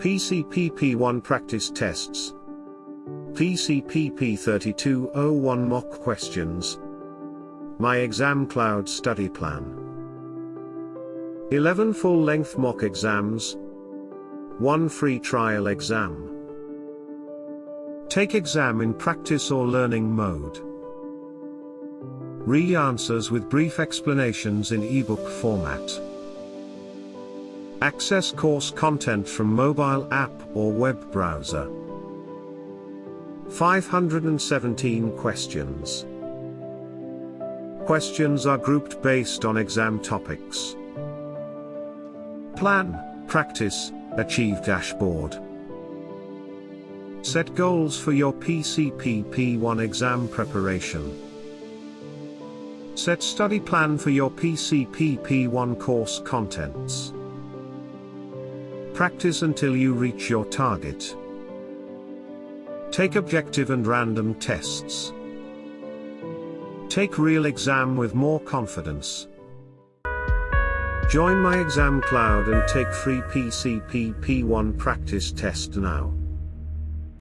PCPP1 practice tests. PCPP-32-101 mock questions. MyExamCloud study plan. 11 full-length mock exams. 1 free trial exam. Take exam in practice or learning mode. Read answers with brief explanations in ebook format. Access course content from mobile app or web browser. 517 questions. Questions are grouped based on exam topics. Plan, practice, achieve dashboard. Set goals for your PCPP1 exam preparation. Set study plan for your PCPP1 course contents. Practice until you reach your target. Take objective and random tests. Take real exam with more confidence. Join MyExamCloud and take free PCPP1 practice test now.